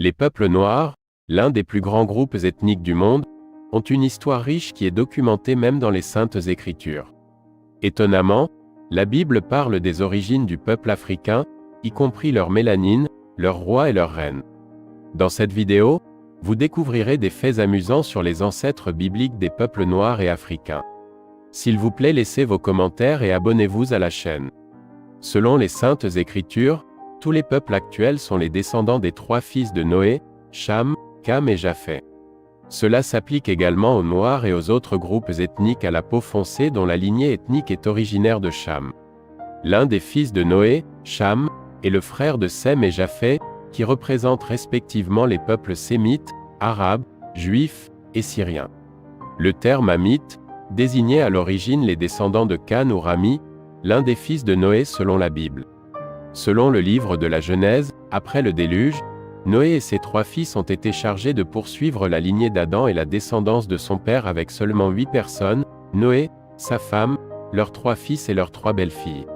Les peuples noirs, l'un des plus grands groupes ethniques du monde, ont une histoire riche qui est documentée même dans les Saintes Écritures. Étonnamment, la Bible parle des origines du peuple africain, y compris leur mélanine, leur roi et leur reine. Dans cette vidéo, vous découvrirez des faits amusants sur les ancêtres bibliques des peuples noirs et africains. S'il vous plaît, laissez vos commentaires et abonnez-vous à la chaîne. Selon les Saintes Écritures, tous les peuples actuels sont les descendants des 3 fils de Noé, Cham, Cam et Japhet. Cela s'applique également aux Noirs et aux autres groupes ethniques à la peau foncée dont la lignée ethnique est originaire de Cham. L'un des fils de Noé, Cham, est le frère de Sem et Japhet, qui représentent respectivement les peuples sémites, arabes, juifs et syriens. Le terme hamite désignait à l'origine les descendants de Can ou Rami, l'un des fils de Noé selon la Bible. Selon le livre de la Genèse, après le déluge, Noé et ses 3 fils ont été chargés de poursuivre la lignée d'Adam et la descendance de son père avec seulement 8 personnes, Noé, sa femme, leurs 3 fils et leurs 3 belles-filles.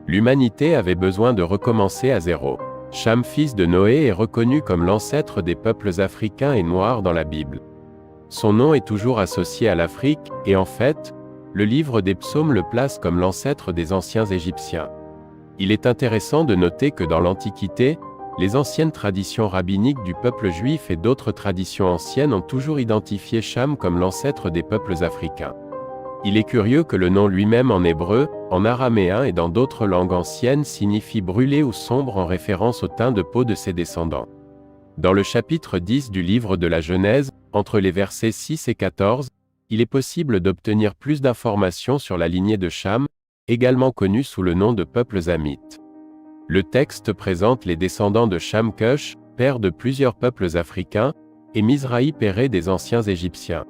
L'humanité avait besoin de recommencer à zéro. Cham, fils de Noé, est reconnu comme l'ancêtre des peuples africains et noirs dans la Bible. Son nom est toujours associé à l'Afrique, et en fait, le livre des psaumes le place comme l'ancêtre des anciens Égyptiens. Il est intéressant de noter que dans l'Antiquité, les anciennes traditions rabbiniques du peuple juif et d'autres traditions anciennes ont toujours identifié Cham comme l'ancêtre des peuples africains. Il est curieux que le nom lui-même en hébreu, en araméen et dans d'autres langues anciennes signifie brûlé ou sombre en référence au teint de peau de ses descendants. Dans le chapitre 10 du livre de la Genèse, entre les versets 6 et 14, il est possible d'obtenir plus d'informations sur la lignée de Cham, également connue sous le nom de peuples hamites. Le texte présente les descendants de Cham Cush, père de plusieurs peuples africains, et Mizraï péré des anciens Égyptiens.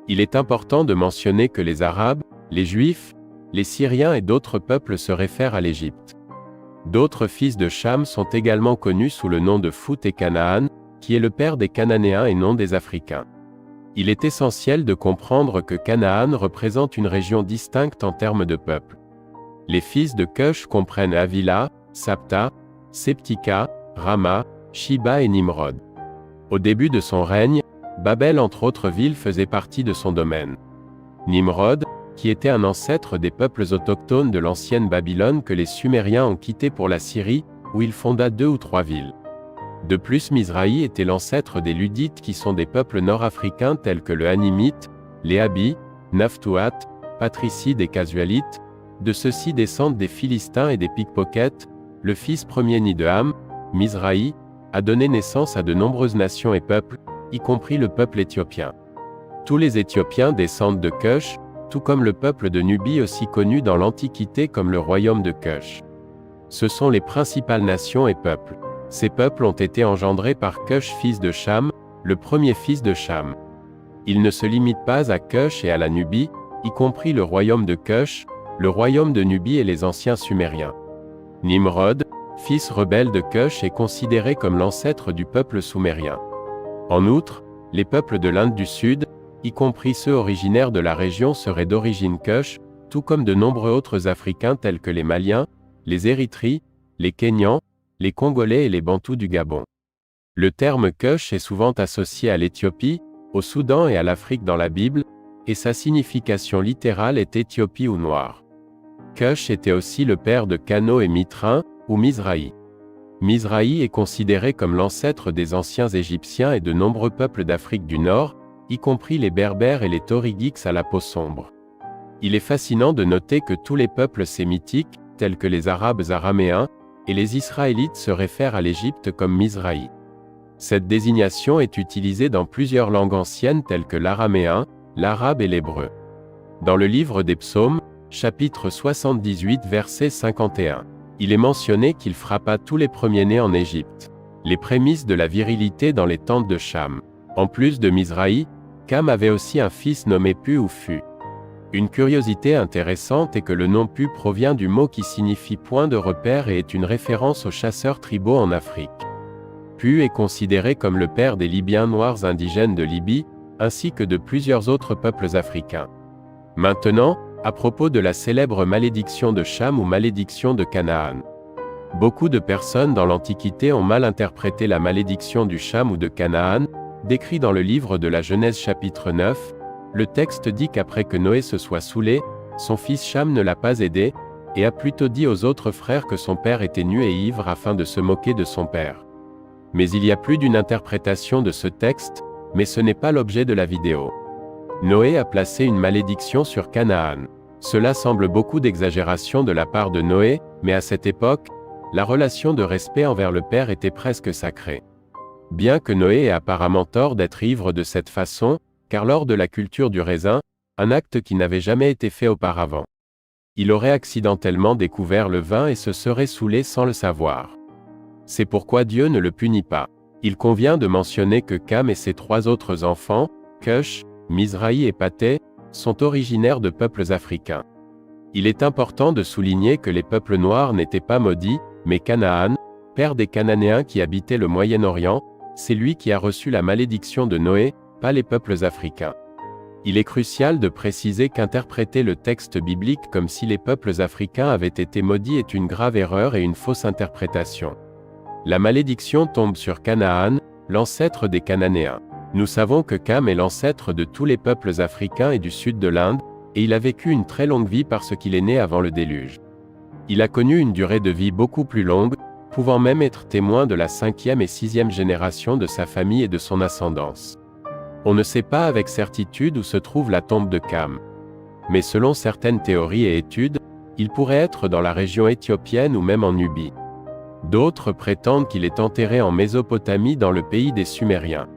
Il est important de mentionner que les Arabes, les Juifs, les Syriens et d'autres peuples se réfèrent à l'Égypte. D'autres fils de Cham sont également connus sous le nom de Fout et Canaan, qui est le père des Cananéens et non des Africains. Il est essentiel de comprendre que Canaan représente une région distincte en termes de peuple. Les fils de Cush comprennent Havila, Sapta, Septika, Rama, Shiba et Nimrod. Au début de son règne, Babel entre autres villes faisait partie de son domaine. Nimrod, qui était un ancêtre des peuples autochtones de l'ancienne Babylone que les Sumériens ont quitté pour la Syrie, où il fonda 2 ou 3 villes. De plus, Mizraï était l'ancêtre des Ludites qui sont des peuples nord-africains tels que le Hanimite, les Habis, Naphtuat, Patricides et Casualites. De ceux-ci descendent des Philistins et des Pickpockets. Le fils premier-né de Ham, Mizraï, a donné naissance à de nombreuses nations et peuples, y compris le peuple éthiopien. Tous les Éthiopiens descendent de Cush, tout comme le peuple de Nubie aussi connu dans l'Antiquité comme le royaume de Cush. Ce sont les principales nations et peuples. Ces peuples ont été engendrés par Cush fils de Cham, le premier fils de Cham. Ils ne se limitent pas à Cush et à la Nubie, y compris le royaume de Cush, le royaume de Nubie et les anciens Sumériens. Nimrod, fils rebelle de Cush, est considéré comme l'ancêtre du peuple soumérien. En outre, les peuples de l'Inde du Sud, y compris ceux originaires de la région, seraient d'origine Cush, tout comme de nombreux autres Africains tels que les Maliens, les Érythréens, les Kenyans, les Congolais et les Bantous du Gabon. Le terme Cush est souvent associé à l'Éthiopie, au Soudan et à l'Afrique dans la Bible, et sa signification littérale est Éthiopie ou noir. Cush était aussi le père de Cano et Mithrin, ou Mizraï. Mizraï est considéré comme l'ancêtre des anciens Égyptiens et de nombreux peuples d'Afrique du Nord, y compris les Berbères et les Taurigiks à la peau sombre. Il est fascinant de noter que tous les peuples sémitiques, tels que les Arabes araméens, et les Israélites se réfèrent à l'Égypte comme Mizraï. Cette désignation est utilisée dans plusieurs langues anciennes telles que l'araméen, l'arabe et l'hébreu. Dans le livre des psaumes, chapitre 78 verset 51, il est mentionné qu'il frappa tous les premiers-nés en Égypte, les prémices de la virilité dans les tentes de Cham. En plus de Mizraï, Cam avait aussi un fils nommé Pu ou Fu. Une curiosité intéressante est que le nom Pu provient du mot qui signifie point de repère et est une référence aux chasseurs tribaux en Afrique. Pu est considéré comme le père des Libyens noirs indigènes de Libye, ainsi que de plusieurs autres peuples africains. Maintenant, à propos de la célèbre malédiction de Cham ou malédiction de Canaan. Beaucoup de personnes dans l'Antiquité ont mal interprété la malédiction du Cham ou de Canaan, décrit dans le livre de la Genèse chapitre 9. Le texte dit qu'après que Noé se soit saoulé, son fils Cham ne l'a pas aidé, et a plutôt dit aux autres frères que son père était nu et ivre afin de se moquer de son père. Mais il y a plus d'une interprétation de ce texte, mais ce n'est pas l'objet de la vidéo. Noé a placé une malédiction sur Canaan. Cela semble beaucoup d'exagération de la part de Noé, mais à cette époque, la relation de respect envers le père était presque sacrée. Bien que Noé ait apparemment tort d'être ivre de cette façon, car lors de la culture du raisin, un acte qui n'avait jamais été fait auparavant. Il aurait accidentellement découvert le vin et se serait saoulé sans le savoir. C'est pourquoi Dieu ne le punit pas. Il convient de mentionner que Cam et ses 3 autres enfants, Cush, Mizraï et Pathé, sont originaires de peuples africains. Il est important de souligner que les peuples noirs n'étaient pas maudits, mais Canaan, père des Cananéens qui habitaient le Moyen-Orient, c'est lui qui a reçu la malédiction de Noé, pas les peuples africains. Il est crucial de préciser qu'interpréter le texte biblique comme si les peuples africains avaient été maudits est une grave erreur et une fausse interprétation. La malédiction tombe sur Canaan, l'ancêtre des Cananéens. Nous savons que Cam est l'ancêtre de tous les peuples africains et du sud de l'Inde, et il a vécu une très longue vie parce qu'il est né avant le déluge. Il a connu une durée de vie beaucoup plus longue, pouvant même être témoin de la 5e et 6e génération de sa famille et de son ascendance. On ne sait pas avec certitude où se trouve la tombe de Cam. Mais selon certaines théories et études, il pourrait être dans la région éthiopienne ou même en Nubie. D'autres prétendent qu'il est enterré en Mésopotamie dans le pays des Sumériens.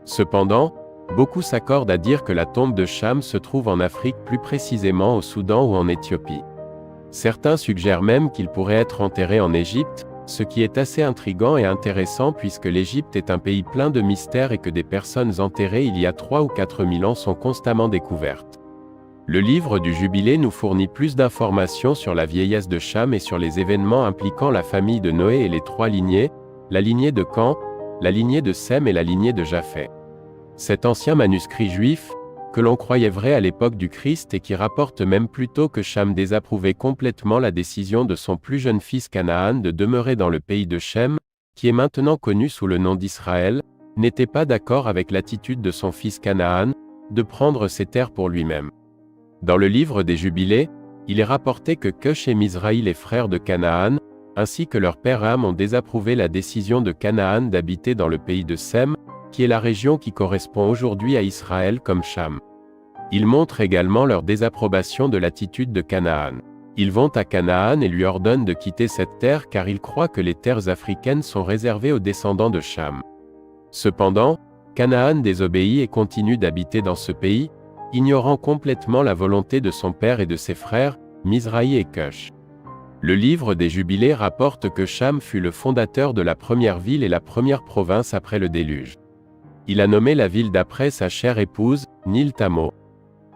Cependant, beaucoup s'accordent à dire que la tombe de Cham se trouve en Afrique, plus précisément au Soudan ou en Éthiopie. Certains suggèrent même qu'il pourrait être enterré en Égypte, ce qui est assez intriguant et intéressant puisque l'Égypte est un pays plein de mystères et que des personnes enterrées il y a 3 ou 4 000 ans sont constamment découvertes. Le livre du Jubilé nous fournit plus d'informations sur la vieillesse de Cham et sur les événements impliquant la famille de Noé et les 3 lignées, la lignée de Cam, la lignée de Sem et la lignée de Japheth. Cet ancien manuscrit juif, que l'on croyait vrai à l'époque du Christ et qui rapporte même plus tôt que Cham désapprouvait complètement la décision de son plus jeune fils Canaan de demeurer dans le pays de Shem, qui est maintenant connu sous le nom d'Israël, n'était pas d'accord avec l'attitude de son fils Canaan, de prendre ses terres pour lui-même. Dans le livre des Jubilés, il est rapporté que Cush et Mizraï, les frères de Canaan, ainsi que leur père Ham ont désapprouvé la décision de Canaan d'habiter dans le pays de Sem, qui est la région qui correspond aujourd'hui à Israël comme Cham. Ils montrent également leur désapprobation de l'attitude de Canaan. Ils vont à Canaan et lui ordonnent de quitter cette terre car ils croient que les terres africaines sont réservées aux descendants de Cham. Cependant, Canaan désobéit et continue d'habiter dans ce pays, ignorant complètement la volonté de son père et de ses frères, Mizraï et Cush. Le livre des Jubilés rapporte que Cham fut le fondateur de la première ville et la première province après le déluge. Il a nommé la ville d'après sa chère épouse, Nil-Tamo.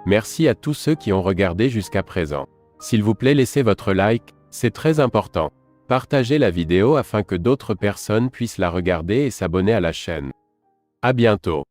Merci à tous ceux qui ont regardé jusqu'à présent. S'il vous plaît, laissez votre like, c'est très important. Partagez la vidéo afin que d'autres personnes puissent la regarder et s'abonner à la chaîne. À bientôt.